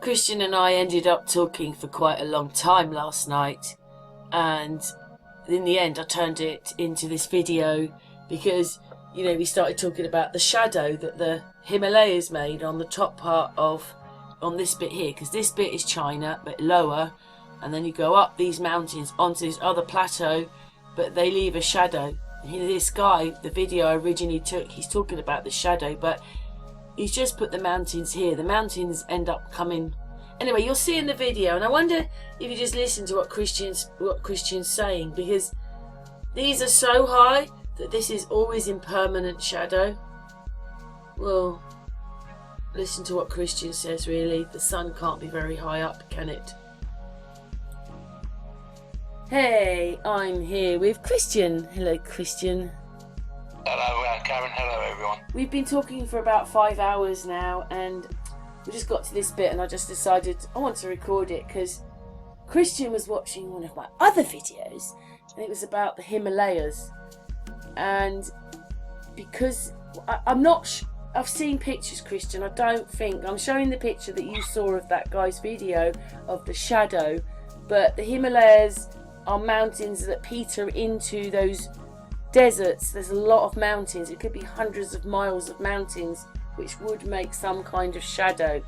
Christian and I ended up talking for quite a long time last night, and in the end I turned it into this video because, you know, we started talking about the shadow that the Himalayas made on the top part of, on this bit here, because this bit is China, but lower, and then you go up these mountains onto this other plateau, but they leave a shadow. And this guy, the video I originally took, he's talking about the shadow, but he's just put the mountains here. The mountains end up coming. Anyway, you'll see in the video, and I wonder if you just listen to what Christian's saying, because these are so high that this is always in permanent shadow. Well, listen to what Christian says, really. The sun can't be very high up, can it? Hey, I'm here with Christian. Hello, Christian. Hello, Karen. Hello, everyone. We've been talking for about 5 hours now, and we just got to this bit, and I just decided I want to record it because Christian was watching one of my other videos, and it was about the Himalayas. And because I'm not, I've seen pictures, Christian. I don't think I'm showing the picture that you saw of that guy's video of the shadow, but the Himalayas are mountains that peter into those deserts. There's a lot of mountains. It could be hundreds of miles of mountains, which would make some kind of shadow.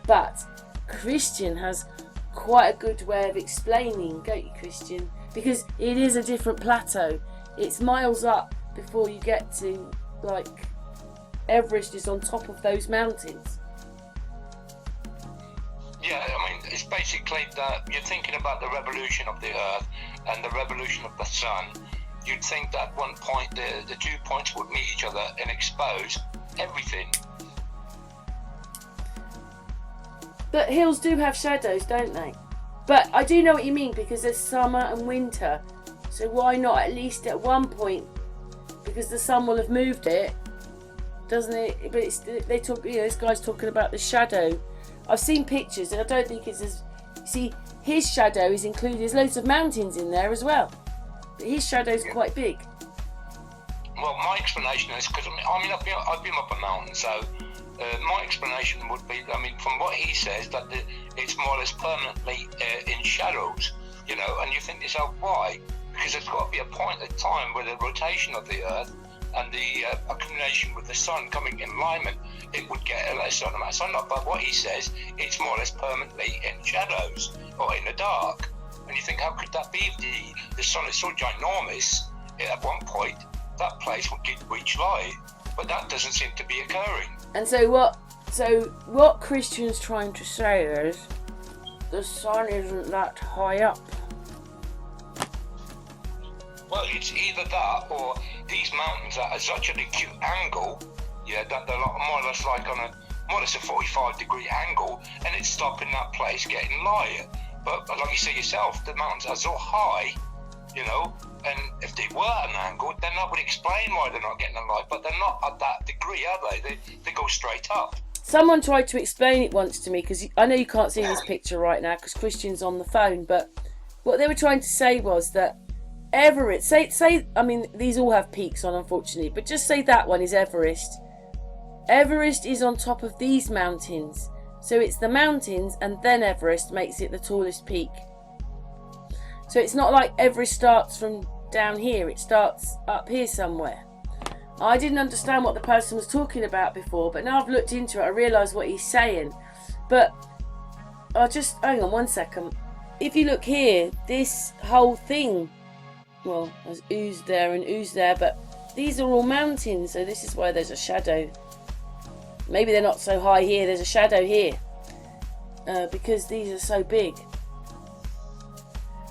But Christian has quite a good way of explaining, don't you, Christian? Because it is a different plateau. It's miles up before you get to, like, Everest is on top of those mountains. Yeah, I mean, it's basically that you're thinking about the revolution of the Earth and the revolution of the Sun. You'd think that at one point the 2 points would meet each other and expose everything. But hills do have shadows, don't they? But I do know what you mean, because there's summer and winter. So why not at least at one point? Because the sun will have moved it, doesn't it? But it's, they talk. You know, this guy's talking about the shadow. I've seen pictures, and I don't think it's as. See, his shadow is included. There's loads of mountains in there as well. But his shadow's quite big. Well, my explanation is because I've been up a mountain, so my explanation would be, I mean, from what he says, that it's more or less permanently in shadows, you know. And you think to yourself, why? Because there's got to be a point in time where the rotation of the Earth and the accumulation with the sun coming in alignment, it would get a certain amount of sunlight. But what he says, it's more or less permanently in shadows or in the dark. And you think, how could that be? The sun is so ginormous, at one point, that place would reach light. But that doesn't seem to be occurring. And so what Christian's trying to say is, the sun isn't that high up. Well, it's either that or these mountains are at such an acute angle, yeah, that they're more or less like on a 45-degree angle, and it's stopping that place getting light. But like you say yourself, the mountains are so high, you know, and if they were at an angle, then that would explain why they're not getting the light. But they're not at that degree, are they? They go straight up. Someone tried to explain it once to me, because I know you can't see this picture right now because Christian's on the phone, but what they were trying to say was that Everest, I mean, these all have peaks on, unfortunately, but just say that one is Everest. Everest is on top of these mountains. So it's the mountains and then Everest makes it the tallest peak. So it's not like Everest starts from down here, it starts up here somewhere. I didn't understand what the person was talking about before, but now I've looked into it, I realise what he's saying. But I'll just, hang on one second. If you look here, this whole thing, well, there's ooze there and ooze there, but these are all mountains, so this is why there's a shadow. Maybe they're not so high here, there's a shadow here, because these are so big.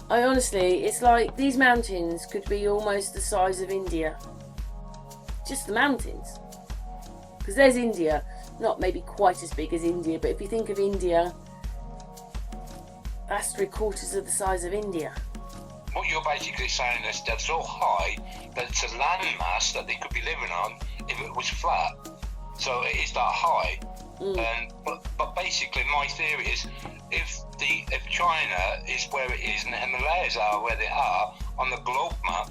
Honestly, it's like these mountains could be almost the size of India. Just the mountains. Because there's India, not maybe quite as big as India, but if you think of India, that's 3/4 of the size of India. What you're basically saying is they're so high that it's a landmass that they could be living on if it was flat. So it is that high. But basically my theory is if China is where it is and the Himalayas are where they are on the globe map,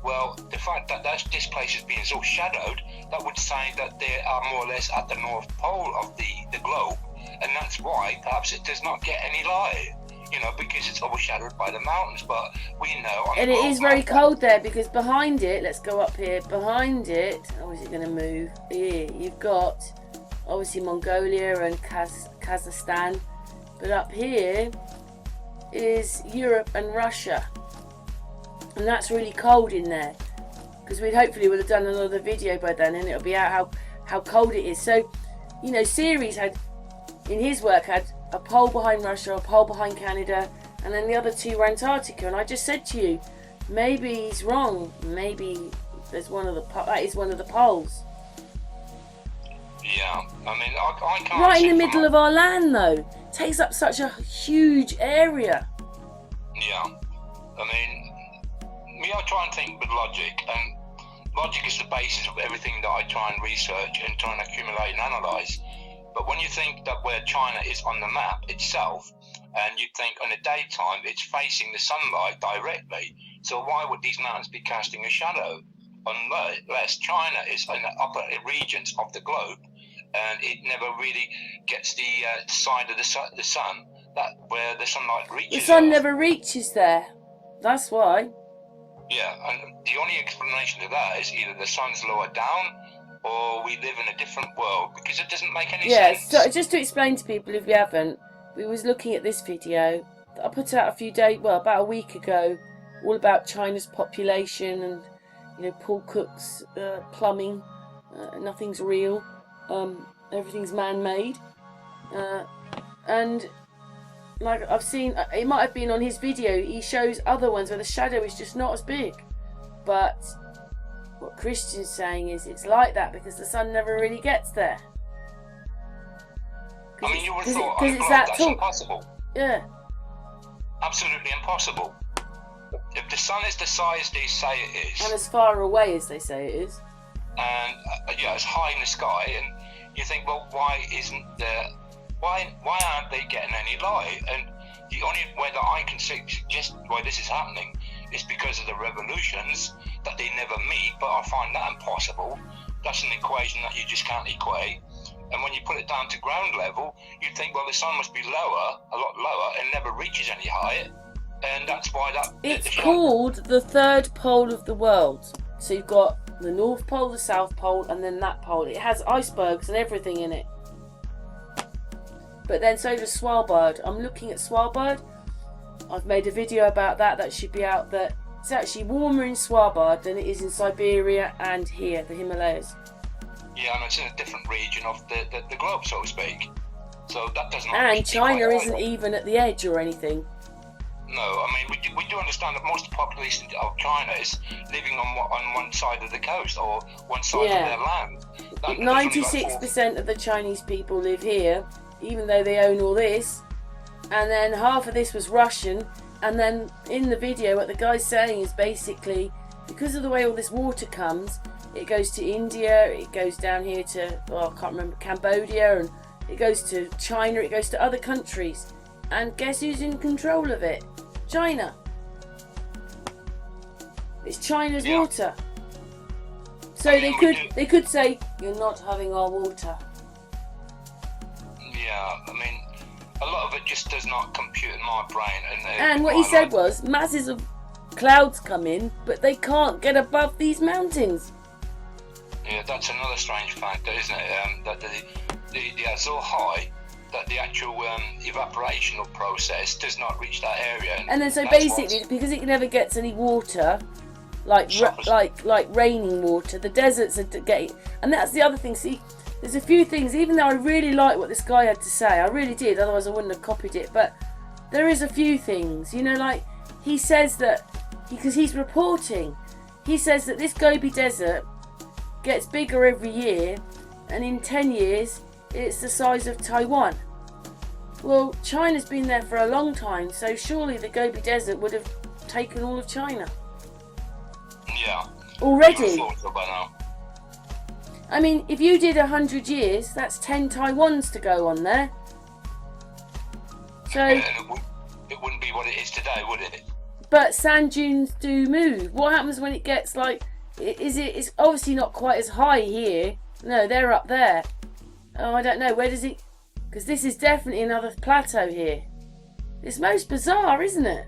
well, the fact that this place is being so shadowed, that would say that they are more or less at the North Pole of the globe, and that's why perhaps it does not get any light. Because it's overshadowed by the mountains. But we know. And it is very cold there, because behind it, let's go up here. Behind it, is it going to move? Here, you've got obviously Mongolia and Kazakhstan, but up here is Europe and Russia, and that's really cold in there. Because we'd hopefully would have done another video by then, and it'll be out how cold it is. So, Ceres had in his work had a pole behind Russia, a pole behind Canada, and then the other two were Antarctica. And I just said to you, maybe he's wrong. Maybe that is one of the poles. Yeah, I can't. Right in the middle of our land, though, takes up such a huge area. Yeah, I try and think with logic, and logic is the basis of everything that I try and research and try and accumulate and analyse. But when you think that where China is on the map itself, and you think in the daytime it's facing the sunlight directly, so why would these mountains be casting a shadow? Unless China is in the upper regions of the globe, and it never really gets the side of the sun that where the sunlight reaches. The sun Earth. never reaches there. That's why. Yeah, and the only explanation to that is either the sun's lower down, or we live in a different world, because it doesn't make any sense. So just to explain to people if you haven't, we was looking at this video that I put out about a week ago, all about China's population and Paul Cook's plumbing. Nothing's real, everything's man-made, and like I've seen, it might have been on his video. He shows other ones where the shadow is just not as big, but what Christian's saying is it's like that because the sun never really gets there. You would have thought that's impossible. Yeah. Absolutely impossible. If the sun is the size they say it is, and as far away as they say it is, and it's high in the sky, and you think, well, why aren't they getting any light? And the only way that I can suggest why this is happening is because of the revolutions that they never meet, but I find that impossible. That's an equation that you just can't equate. And when you put it down to ground level, you think, well, the sun must be lower, a lot lower, and never reaches any higher. And that's why it's called the third pole of the world. So you've got the North Pole, the South Pole, and then that pole. It has icebergs and everything in it. But then so does Svalbard. I'm looking at Svalbard. I've made a video about that. That should be out. That it's actually warmer in Svalbard than it is in Siberia and here, the Himalayas. Yeah, and it's in a different region of the globe, so to speak. So that doesn't. And China isn't even at the edge or anything. No, we do understand that most of the population of China is living on one side of the coast or one side of their land. 96% of the Chinese people live here, even though they own all this. And then half of this was Russian. And then in the video, what the guy's saying is basically, because of the way all this water comes, it goes to India, it goes down here to, I can't remember, Cambodia, and it goes to China, it goes to other countries. And guess who's in control of it? China. It's China's water. So they could say, you're not having our water. Yeah, a lot of it just does not compute in my brain. And what he said was, masses of clouds come in, but they can't get above these mountains. Yeah, that's another strange factor, isn't it? That they are so high that the actual evaporational process does not reach that area. And then so basically, because it never gets any water, like raining water, the deserts are getting. And that's the other thing. See, there's a few things. Even though I really like what this guy had to say, I really did. Otherwise, I wouldn't have copied it. But there is a few things. Like he says that because he's reporting, he says that this Gobi Desert gets bigger every year, and in 10 years. It's the size of Taiwan. Well, China's been there for a long time, so surely the Gobi Desert would have taken all of China. Yeah. Already. If you did 100 years, that's 10 Taiwans to go on there. So. It wouldn't be what it is today, would it? But sand dunes do move. What happens when it gets it's obviously not quite as high here. No, they're up there. Oh, I don't know. Where does it? Because this is definitely another plateau here. It's most bizarre, isn't it?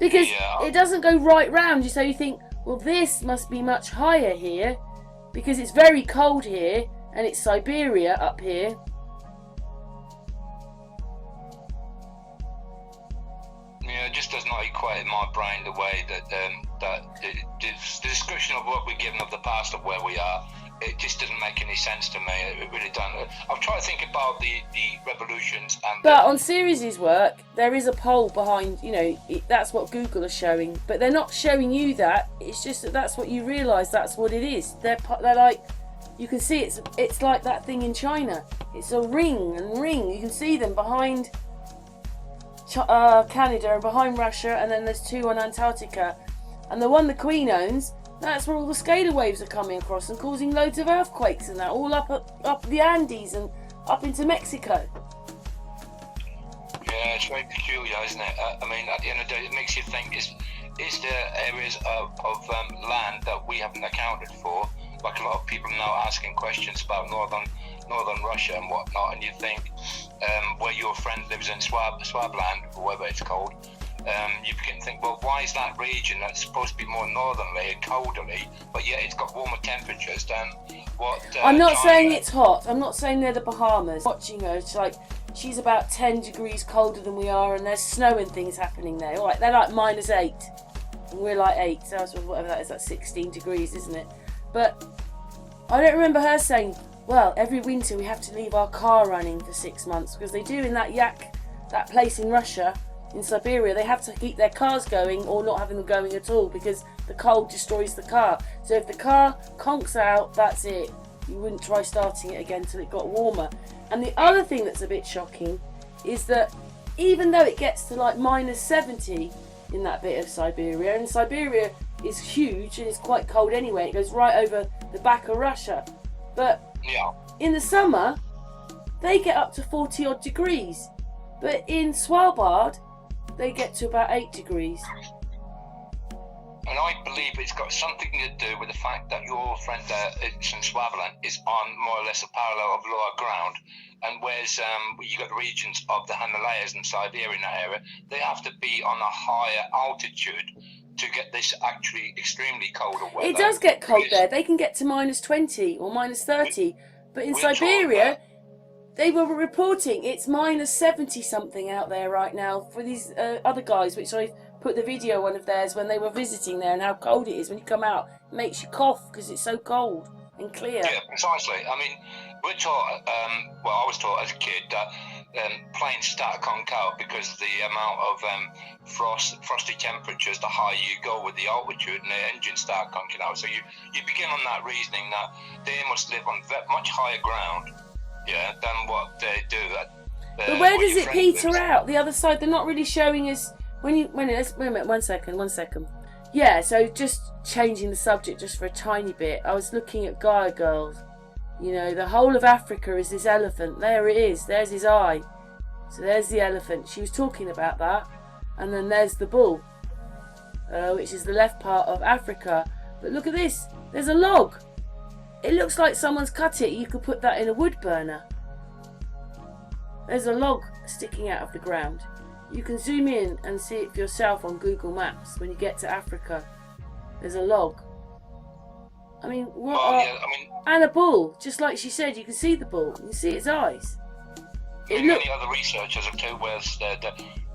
Because it doesn't go right round you, so you think, well, this must be much higher here, because it's very cold here, and it's Siberia up here. Yeah, it just does not equate in my brain the way that the description of what we're given of the past of where we are. It just doesn't make any sense to me. It really doesn't. I've tried to think about the revolutions and. But on Sirius's work, there is a poll behind. You know, that's what Google is showing. But they're not showing you that. It's just that that's what you realise. That's what it is. They're like, you can see it's like that thing in China. It's a ring and ring. You can see them behind Canada and behind Russia, and then there's two on Antarctica, and the one the Queen owns. That's where all the scalar waves are coming across and causing loads of earthquakes and that, all up the Andes and up into Mexico. Yeah, it's very peculiar, isn't it? I mean, at the end of the day, it makes you think, is there areas of land that we haven't accounted for? Like a lot of people now asking questions about northern Russia and whatnot, and you think where your friend lives in Swabland, or whatever it's called, you begin to think, well, why is that region that's supposed to be more northerly and colderly, but yet it's got warmer temperatures than what? I'm not China. saying it's hot. I'm not saying they're the Bahamas. Watching her, it's like she's about 10 degrees colder than we are, and there's snow and things happening there. All right, they're like -8, and we're like 8. So whatever that is, that's 16 degrees, isn't it? But I don't remember her saying, well, every winter we have to leave our car running for 6 months, because they do in that place in Russia. In Siberia, they have to keep their cars going or not having them going at all because the cold destroys the car. So if the car conks out, that's it. You wouldn't try starting it again till it got warmer. And the other thing that's a bit shocking is that even though it gets to like -70 in that bit of Siberia, and Siberia is huge and it's quite cold anyway, it goes right over the back of Russia. But in the summer, they get up to 40 odd degrees. But in Svalbard, they get to about 8 degrees. And I believe it's got something to do with the fact that your friend in Swaziland is on more or less a parallel of lower ground, and whereas you got regions of the Himalayas and Siberia in that area, they have to be on a higher altitude to get this actually extremely cold weather. It does get cold there. They can get to -20 or -30, but in Siberia, they were reporting it's -70 something out there right now for these other guys, which I put the video one of theirs when they were visiting there, and how cold it is when you come out. It makes you cough because it's so cold and clear. Yeah, precisely. I mean, we're taught, I was taught as a kid that planes start to conk out because the amount of frosty temperatures, the higher you go with the altitude, and the engines start conking out. So you begin on that reasoning that they must live on much higher ground. Yeah, than what they do. But where does it peter out? The other side, they're not really showing us. Wait a minute, one second. Yeah, so just changing the subject just for a tiny bit. I was looking at Gaia Girls. You know, the whole of Africa is this elephant. There it is. There's his eye. So there's the elephant. She was talking about that. And then there's the bull, which is the left part of Africa. But look at this. There's a log. It looks like someone's cut it. You could put that in a wood burner. There's a log sticking out of the ground. You can zoom in and see it for yourself on Google Maps when you get to Africa. There's a log. I mean, and a bull. Just like she said, you can see the bull. You can see its eyes. Many other researchers have too, where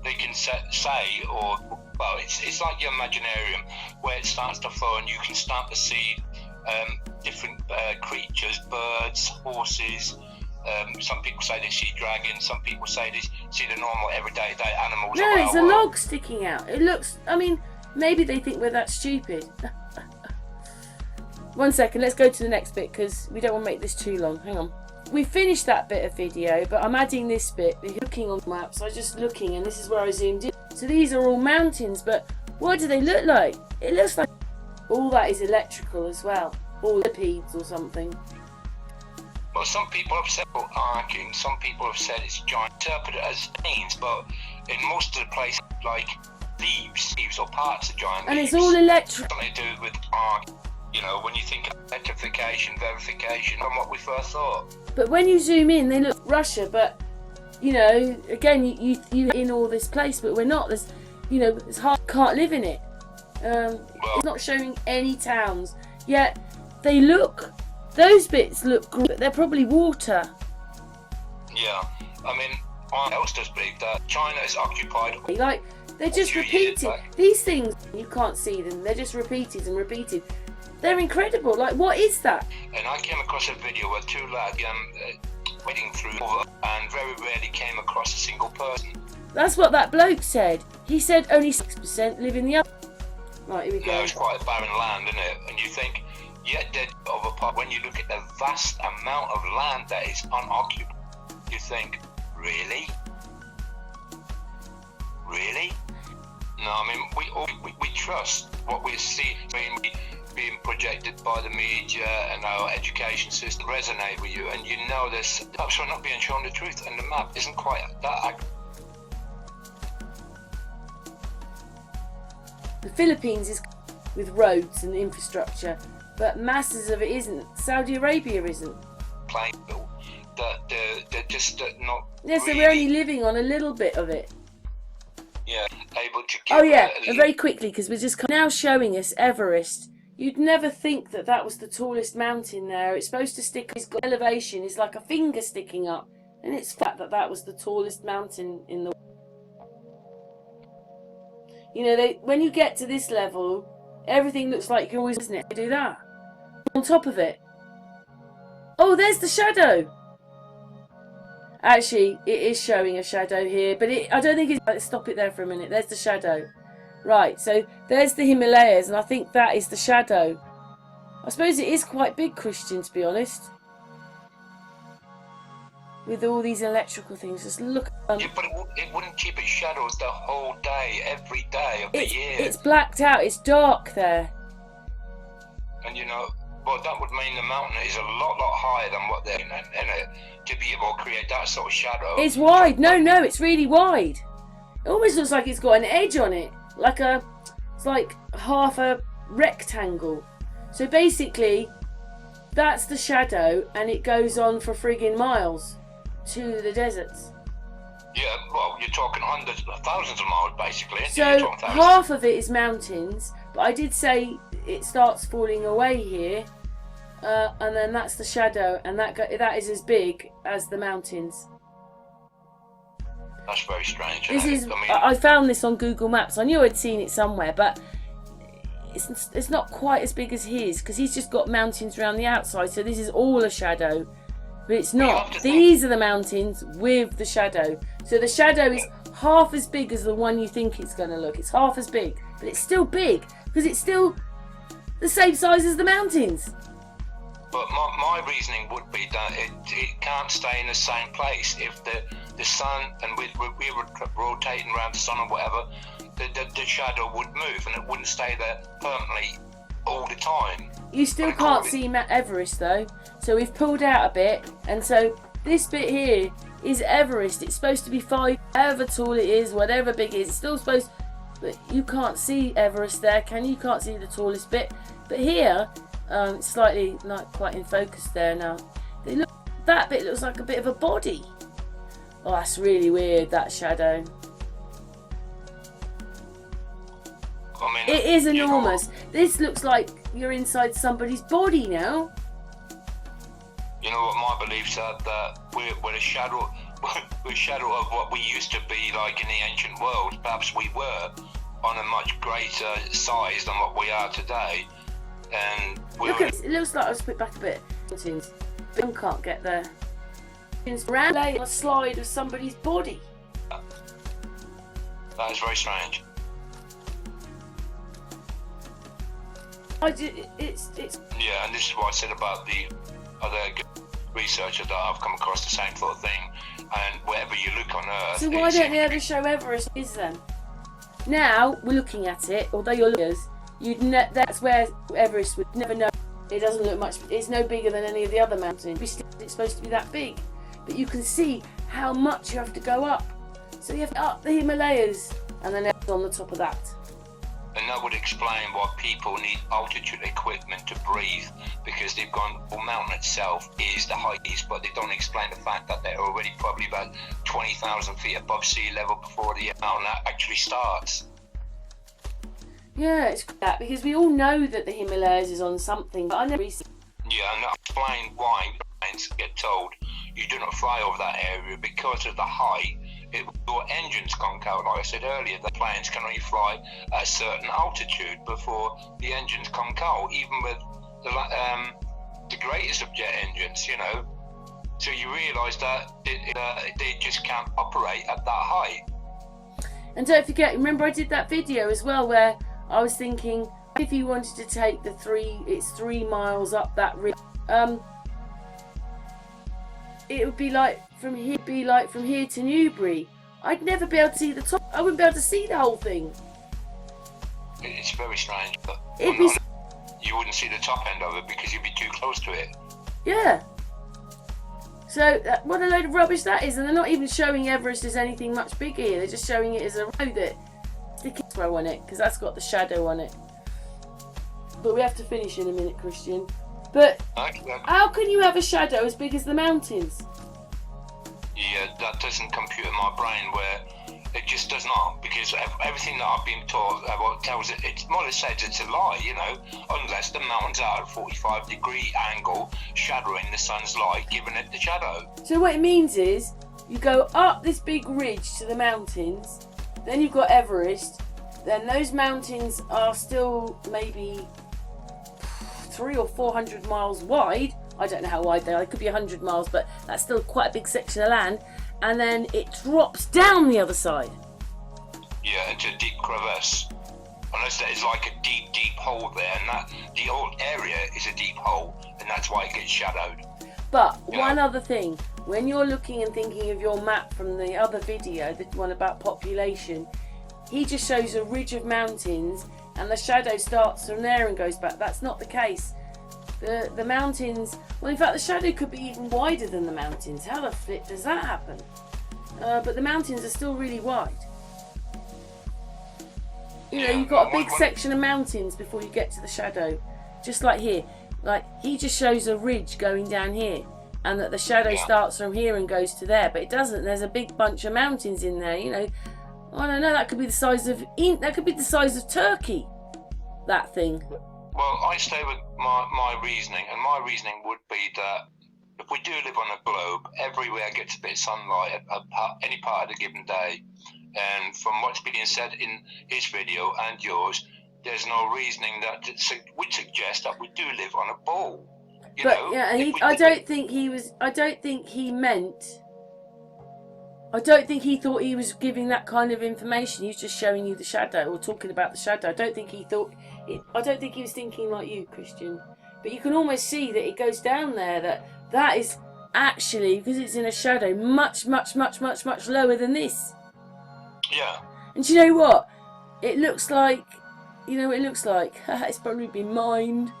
they can say, or well, it's like your Imaginarium, where it starts to flow and you can start to see different creatures, birds, horses. Some people say they see dragons. Some people say they see the normal everyday animals. No, it's a log sticking out. It looks. I mean, maybe they think we're that stupid. 1 second. Let's go to the next bit because we don't want to make this too long. Hang on. We finished that bit of video, but I'm adding this bit. Looking on maps, I was just looking, and this is where I zoomed in. So these are all mountains, but what do they look like? It looks like all that is electrical as well. Or lipids or something. Well, some people have said arcing, some people have said it's giant, interpreted as veins, but in most of the places, like leaves or parts of giant and leaves. It's all electric. Something to do with arc. You know, when you think of identification, verification, from what we first thought. But when you zoom in, they look Russia. But you know, again, you in all this place, but we're not. There's, you know, it's hard. Can't live in it. It's not showing any towns yet. They look. Those bits look green, but they're probably water. Yeah, I mean, else does believe that China is occupied. Like they're just repeated. These things you can't see them. They're just repeated and repeated. They're incredible. Like, what is that? And I came across a video where two lads wading through and very rarely came across a single person. That's what that bloke said. He said only 6% live in the other. Right, here we go. No, it's quite a barren land, isn't it? And you think, yet dead of a part. When you look at the vast amount of land that is unoccupied, you think, really? Really? No, I mean, we trust what we see being projected by the media and our education system resonate with you, and you know there's perhaps we're not being shown the truth, and the map isn't quite that accurate. The Philippines is with roads and infrastructure, but masses of it isn't. Saudi Arabia isn't. Plain that they're just not. Yeah, so really, we're only living on a little bit of it. Yeah, able to. Give Oh yeah, very quickly, because we're just now showing us Everest. You'd never think that that was the tallest mountain there. It's supposed to stick. Its elevation is like a finger sticking up, and it's fact that that was the tallest mountain in the. You know, when you get to this level, everything looks like you're always, isn't it? They do that on top of it. Oh, there's the shadow. Actually, it is showing a shadow here, but I don't think it's. Let's stop it there for a minute. There's the shadow. Right, so there's the Himalayas, and I think that is the shadow. I suppose it is quite big, Christian, to be honest. With all these electrical things, just look. Yeah, but it wouldn't keep its shadows the whole day, every day of the year. It's blacked out. It's dark there. And you know, well, that would mean the mountain is a lot higher than what they're in it to be able to create that sort of shadow. It's wide. No, it's really wide. It almost looks like it's got an edge on it. It's like half a rectangle. So basically, that's the shadow, and it goes on for friggin' miles to the deserts. Yeah, well, you're talking hundreds, thousands of miles, basically. So half of it is mountains, but I did say it starts falling away here, and then that's the shadow, and that is as big as the mountains. That's very strange. I found this on Google Maps. I knew I'd seen it somewhere, but it's not quite as big as his, because he's just got mountains around the outside. So this is all a shadow, but it's not. These are the mountains with the shadow. So the shadow is half as big as the one you think it's going to look. It's half as big, but it's still big because it's still the same size as the mountains. But my reasoning would be that it can't stay in the same place. If the sun, and we're rotating around the sun or whatever, the shadow would move and it wouldn't stay there permanently all the time. You still can't see Everest though. So we've pulled out a bit, and so this bit here is Everest. It's supposed to be 5, however tall it is, whatever big it is. It's still supposed, but you can't see Everest there, can you? You can't see the tallest bit. But here, it's slightly not quite in focus there now. That bit looks like a bit of a body. Oh, that's really weird, that shadow. I mean, it is enormous. This looks like you're inside somebody's body now. You know what my beliefs are, that we're a shadow. We're a shadow of what we used to be like in the ancient world. Perhaps we were on a much greater size than what we are today. And look at it looks like, I'll split back a bit. But can't get there. It's around on a slide of somebody's body. That is very strange. It's yeah, and this is what I said about the other researcher that I've come across the same sort of thing. And wherever you look on Earth. So why don't they ever show Everest is then? Now we're looking at it, although you're lookers, that's where Everest would never know. It doesn't look much. It's no bigger than any of the other mountains. It's supposed to be that big, but you can see how much you have to go up. So you have to up the Himalayas, and then it's on the top of that. And that would explain why people need altitude equipment to breathe, because they've gone, well, mountain itself is the highest, but they don't explain the fact that they're already probably about 20,000 feet above sea level before the mountain actually starts. Yeah, it's that, because we all know that the Himalayas is on something, but I never recently. Yeah, and that explains why planes get told you do not fly over that area because of the height. Your engines conk out, like I said earlier. The planes can only fly at a certain altitude before the engines conk out, even with the greatest of jet engines, you know. So you realise that they just can't operate at that height. And don't forget, remember I did that video as well where I was thinking, if you wanted to take it's 3 miles up that ridge, it would be like from here to Newbury. I'd never be able to see the top. I wouldn't be able to see the whole thing. It's very strange, but you wouldn't see the top end of it because you'd be too close to it. Yeah. So what a load of rubbish that is, and they're not even showing Everest as anything much bigger here. They're just showing it as a road that stick a throw on it, because that's got the shadow on it. But we have to finish in a minute, Christian. But how can you have a shadow as big as the mountains? Yeah, that doesn't compute in my brain, where it just does not, because everything that I've been taught tells it more or less says it's a lie, you know, unless the mountains are at a 45-degree angle, shadowing the sun's light, giving it the shadow. So what it means is, you go up this big ridge to the mountains, then you've got Everest, then those mountains are still maybe 300 or 400 miles wide. I don't know how wide they are, it could be 100 miles, but that's still quite a big section of land, and then it drops down the other side. Yeah, into a deep crevasse. Unless there is like a deep, deep hole there, and that the whole area is a deep hole, and that's why it gets shadowed. But one other thing, when you're looking and thinking of your map from the other video, the one about population, he just shows a ridge of mountains, and the shadow starts from there and goes back. That's not the case. The mountains, well, in fact, the shadow could be even wider than the mountains. How the flip does that happen? But the mountains are still really wide. You know, you've got a big section of mountains before you get to the shadow. Just like here. Like, he just shows a ridge going down here, and that the shadow starts from here and goes to there. But it doesn't. There's a big bunch of mountains in there, you know. I don't know, that could be the size of Turkey, that thing. Well, I stay with my reasoning, and my reasoning would be that if we do live on a globe, everywhere gets a bit of sunlight at any part of the given day. And from what's being said in his video and yours, there's no reasoning that would suggest that we do live on a ball. I don't think he thought he was giving that kind of information. He was just showing you the shadow or talking about the shadow. I don't think he was thinking like you, Christian. But you can almost see that it goes down there. That is actually, because it's in a shadow, much, much, much, much, much lower than this. Yeah. And do you know what? It looks like, it's probably been mined.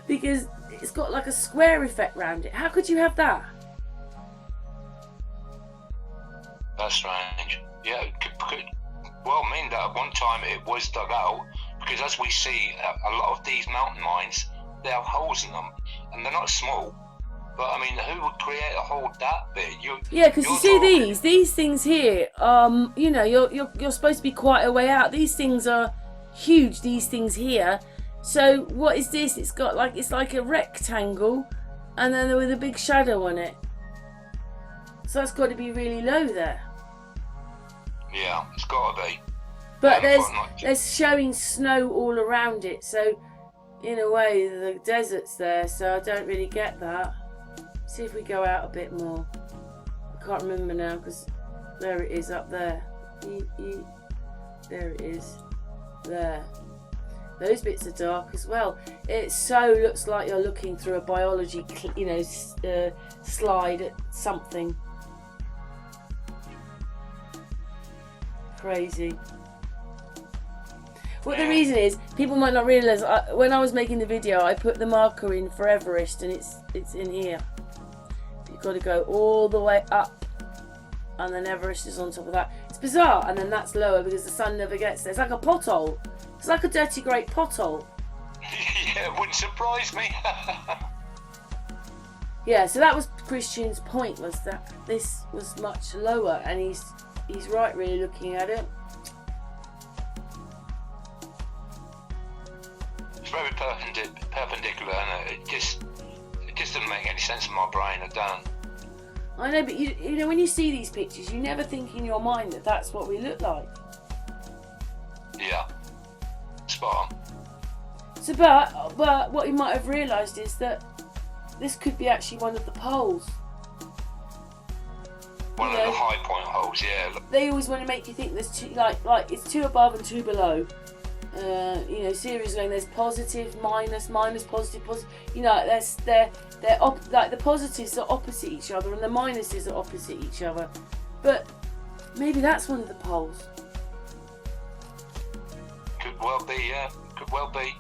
Because it's got like a square effect round it. How could you have that? That's strange. Yeah, it could well mean that at one time it was dug out, because as we see, a lot of these mountain mines, they have holes in them, and they're not small. But I mean, who would create a hole that big? Because you see these things here. You're supposed to be quite a way out. These things are huge. These things here. So what is this? It's like a rectangle, and then with a big shadow on it. So that's got to be really low there. Yeah, it's got to be. But there's showing snow all around it, so in a way the desert's there, so I don't really get that. See if we go out a bit more. I can't remember now, because there it is up there. There it is. There. Those bits are dark as well. It so looks like you're looking through a biology, slide at something. Crazy. What the reason is, people might not realise, when I was making the video, I put the marker in for Everest, and it's in here. You've got to go all the way up, and then Everest is on top of that. It's bizarre. And then that's lower because the sun never gets there. It's like a pothole. It's like a dirty great pothole. Yeah, it wouldn't surprise me. Yeah, so that was Christian's point, was that this was much lower, and he's right really looking at it. It's very perpendicular, and it just doesn't make any sense in my brain. It don't. I know, but you know when you see these pictures, you never think in your mind that that's what we look like. Yeah, spot on. So, but what you might have realised is that this could be actually one of the poles. One of the high point holes, yeah. They always want to make you think there's two, like it's two above and two below. You know, series going, there's positive, minus, positive, positive. You know, they're like the positives are opposite each other and the minuses are opposite each other. But maybe that's one of the poles. Could well be, yeah. Could well be.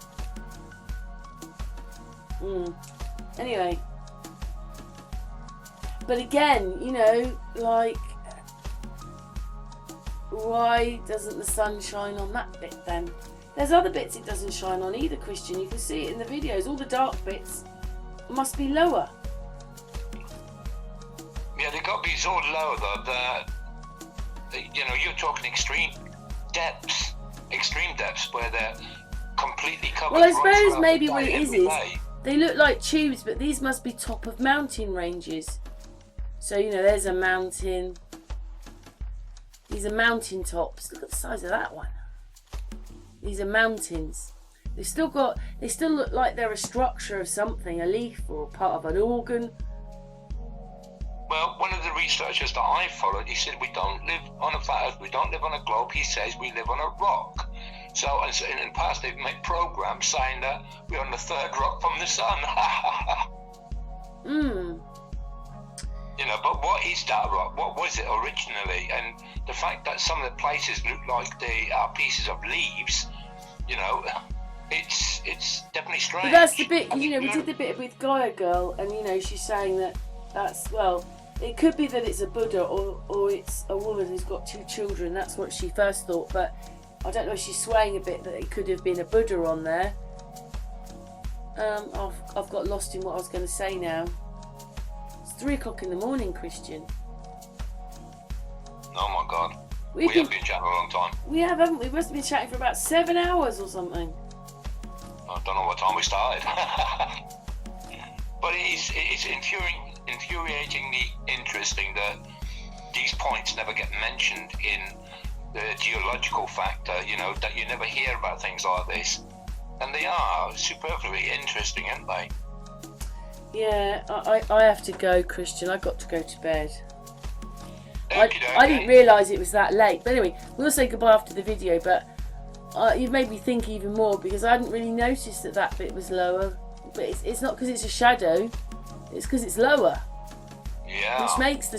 Anyway, but again, you know, like, why doesn't the sun shine on that bit then? There's other bits it doesn't shine on either, Christian. You can see it in the videos. All the dark bits must be lower. Yeah, they've got to be so low though that, you know, you're talking extreme depths where they're completely covered. Well, I suppose maybe what it is day. They look like tubes, but these must be top of mountain ranges. So, you know, there's a mountain. These are mountain tops. Look at the size of that one. These are mountains. They still look like they're a structure of something, a leaf or part of an organ. Well, one of the researchers that I followed, he said we don't live on a flat earth, we don't live on a globe. He says we live on a rock. So in the past they've made programs saying that we're on the third rock from the sun. You know, but what is that rock? What was it originally? And the fact that some of the places look like they are pieces of leaves, you know, it's definitely strange. But that's the bit, you know, we did the bit with Gaia Girl, and you know, she's saying that's well, it could be that it's a Buddha or it's a woman who's got two children. That's what she first thought, but I don't know if she's swaying a bit that it could have been a Buddha on there. I've got lost in what I was going to say now. It's 3 o'clock in the morning, Christian. Oh my God. We have been chatting a long time. We have, haven't we? We must have been chatting for about 7 hours or something. I don't know what time we started. But it's infuriatingly interesting that these points never get mentioned in the geological factor, you know, that you never hear about things like this. And they are superbly interesting, aren't they? Yeah, I have to go, Christian. I've got to go to bed. Okay. I didn't realise it was that late. But anyway, we'll say goodbye after the video, but you've made me think even more because I hadn't really noticed that bit was lower. But it's not because it's a shadow, it's because it's lower. Yeah. Which makes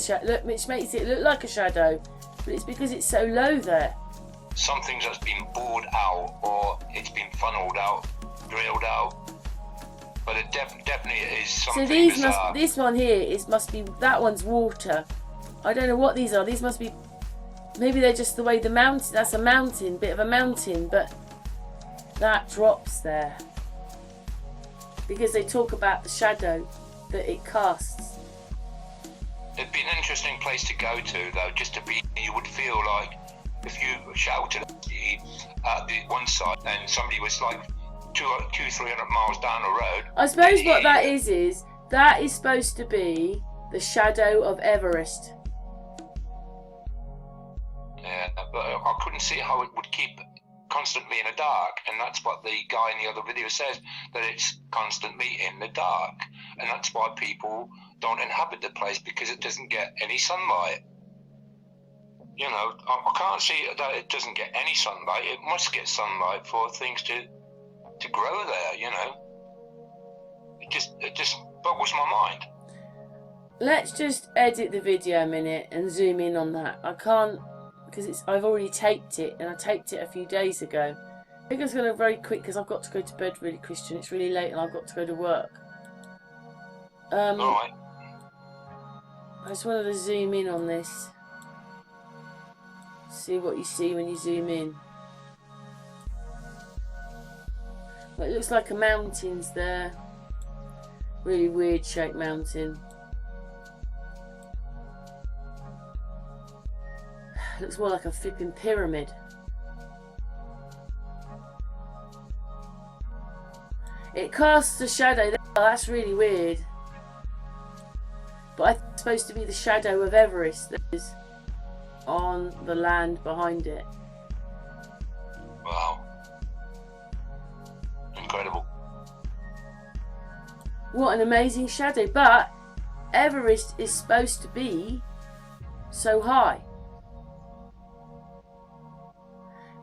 it look like a shadow. But it's because it's so low there. Something that's been bored out, or it's been funneled out, drilled out. But it definitely is something bizarre. This one here must be, that one's water. I don't know what these are. These must be, maybe they're just the way the mountain, that's a mountain, bit of a mountain, but that drops there. Because they talk about the shadow that it casts. It'd be an interesting place to go to, though, just to be, you would feel like if you shouted at the one side and somebody was like 300 miles down the road. I suppose what that is that is supposed to be the shadow of Everest. Yeah, but I couldn't see how it would keep constantly in the dark, and that's what the guy in the other video says, that it's constantly in the dark, and that's why people don't inhabit the place, because it doesn't get any sunlight. You know, I can't see that it doesn't get any sunlight. It must get sunlight for things to grow there, you know. It just boggles my mind. Let's just edit the video a minute and zoom in on that. I can't, because I've already taped it, and I taped it a few days ago. I think it's going to go very quick because I've got to go to bed really, Christian. It's really late and I've got to go to work. Alright. I just wanted to zoom in on this. See what you see when you zoom in. Well, it looks like a mountain's there. Really weird shaped mountain. Looks more like a flipping pyramid. It casts a shadow there. Oh, that's really weird. But I think it's supposed to be the shadow of Everest that is on the land behind it. Wow. Incredible. What an amazing shadow. But Everest is supposed to be so high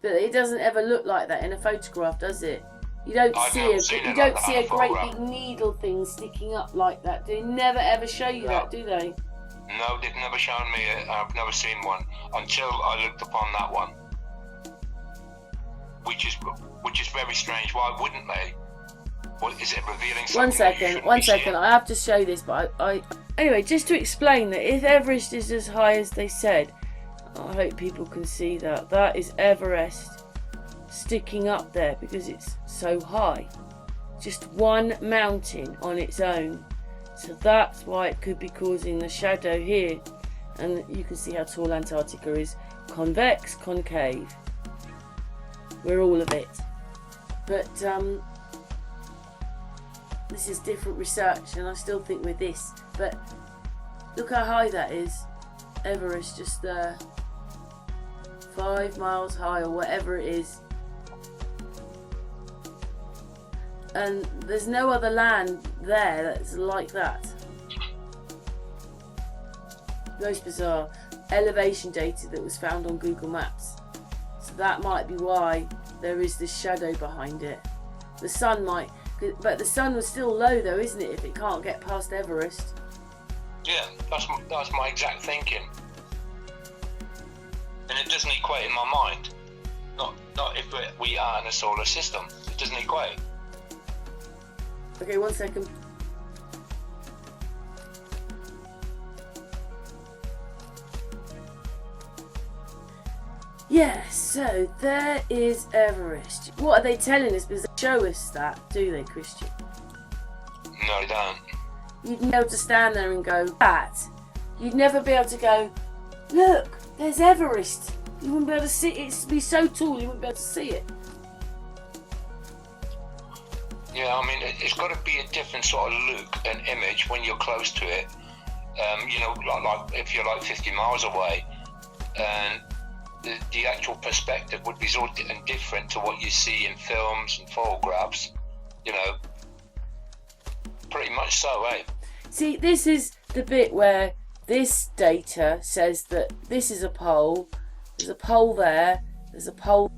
that it doesn't ever look like that in a photograph, does it? You don't see a great big needle thing sticking up like that. They never ever show you that, do they? No, they've never shown me it. I've never seen one until I looked upon that one, which is very strange. Why wouldn't they? What is it revealing something? One second. I have to show this, but I anyway, just to explain that if Everest is as high as they said, I hope people can see that. That is Everest sticking up there because it's so high. Just one mountain on its own. So that's why it could be causing the shadow here. And you can see how tall Antarctica is. Convex, concave. We're all of it. But this is different research and I still think we're this. But look how high that is. Everest just there. 5 miles high or whatever it is. And there's no other land there that's like that. Most bizarre. Elevation data that was found on Google Maps. So that might be why there is this shadow behind it. The sun might, but the sun was still low though, isn't it, if it can't get past Everest? Yeah, that's my exact thinking. And it doesn't equate in my mind. Not if we are in a solar system. It doesn't equate. Okay, 1 second. Yeah, so there is Everest. What are they telling us? Because they show us that, do they, Christian? No, they don't. You'd never be able to stand there and go, that. You'd never be able to go, look, there's Everest. You wouldn't be able to see it. It'd be so tall, you wouldn't be able to see it. Yeah, I mean, it's got to be a different sort of look and image when you're close to it. You know, like if you're like 50 miles away, and the actual perspective would be sort of different to what you see in films and photographs. You know, pretty much so, eh? See, this is the bit where this data says that this is a pole. There's a pole there. There's a pole.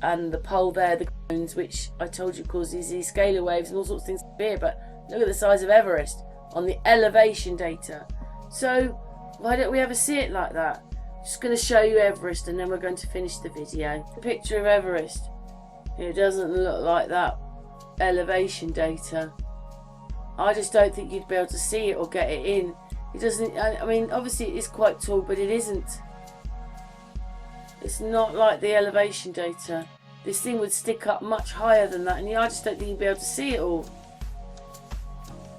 And the pole there, the cones, which I told you causes these scalar waves and all sorts of things here. But look at the size of Everest on the elevation data. So why don't we ever see it like that? Just going to show you Everest and then we're going to finish the video. The picture of Everest. It doesn't look like that elevation data. I just don't think you'd be able to see it or get it in. It doesn't. I mean, obviously it is quite tall, but it isn't. It's not like the elevation data. This thing would stick up much higher than that, and I just don't think you'd be able to see it all.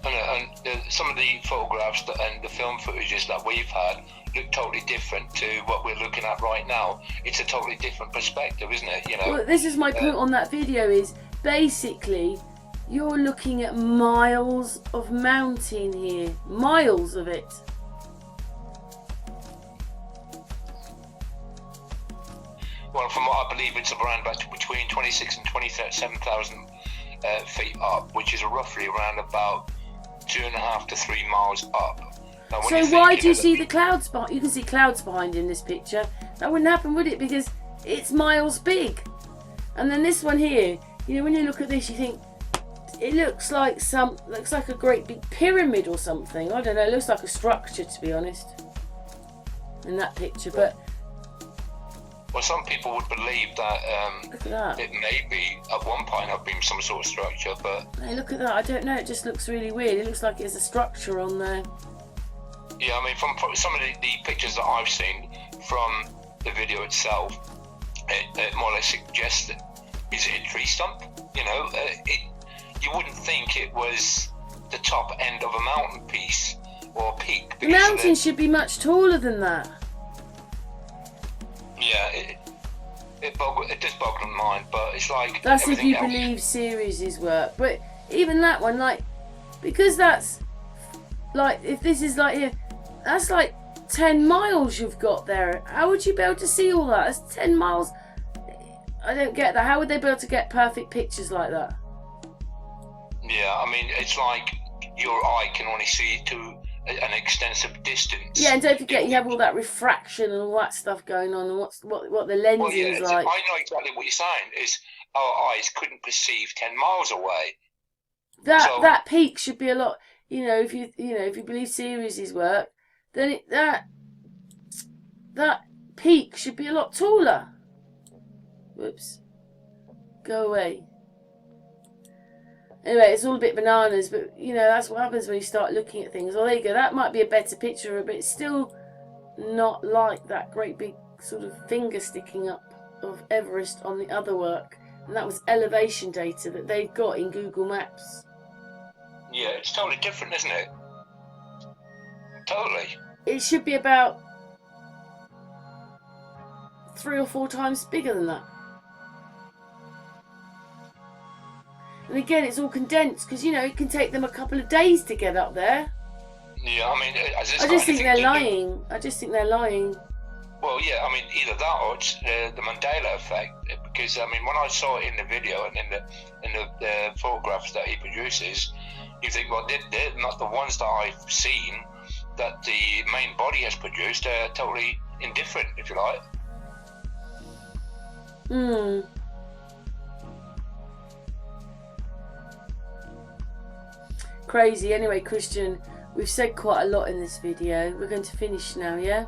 And some of the photographs and the film footages that we've had look totally different to what we're looking at right now. It's a totally different perspective, isn't it? You know. Well, this is my point on that video. Is basically you're looking at miles of mountain here, miles of it. Well, from what I believe, it's around about between 26 and 27,000 feet up, which is roughly around about 2.5 to 3 miles up. Now, so why do you see the clouds behind? You can see clouds behind in this picture. That wouldn't happen, would it? Because it's miles big. And then this one here, you know, when you look at this, you think it looks like a great big pyramid or something. I don't know. It looks like a structure, to be honest, in that picture, but. Well, some people would believe that, Look at that. It may be at one point have been some sort of structure, but Hey, look at that. I don't know. It just looks really weird. It looks like there's a structure on there. yeah, I mean, from some of the pictures that I've seen from the video itself, it more or less suggests that is it a tree stump? You know, you wouldn't think it was the top end of a mountain piece or peak. The mountain should be much taller than that. Yeah, it does boggle my mind, but it's like that's if you else. believe series' work. But even that one, like, because that's like, if this is like here, that's like 10 miles you've got there. How would you be able to see all that? That's 10 miles. I don't get that. How would they be able to get perfect pictures like that? Yeah, I mean, it's like your eye can only see to an extensive distance. Yeah, and don't forget you have all that refraction and all that stuff going on, and what the lens is like. I know exactly what you're saying. Is our eyes couldn't perceive 10 miles away. That peak should be a lot. You know, if you believe series' work, then that peak should be a lot taller. Whoops. Go away. Anyway, it's all a bit bananas, but you know, that's what happens when you start looking at things. Well, there you go. That might be a better picture, but it's still not like that great big sort of finger sticking up of Everest on the other work. And that was elevation data that they've got in Google Maps. Yeah, it's totally different, isn't it? Totally. It should be about 3 or 4 times bigger than that. And again, it's all condensed because, you know, it can take them a couple of days to get up there. Yeah, I mean, I just think they're lying. I just think they're lying. Well, yeah, I mean, either that or it's the Mandela effect. Because I mean, when I saw it in the video and in the photographs that he produces, you think, well, they're not the ones that I've seen that the main body has produced. They're totally indifferent, if you like. Hmm. Crazy. Anyway, Christian, we've said quite a lot in this video. We're going to finish now, yeah?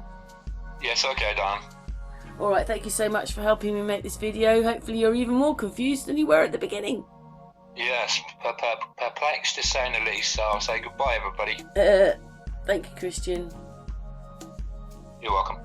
Yes, okay, Dan. Alright, thank you so much for helping me make this video. Hopefully you're even more confused than you were at the beginning. Yes, perplexed to say the least, so I'll say goodbye, everybody. Thank you, Christian. You're welcome.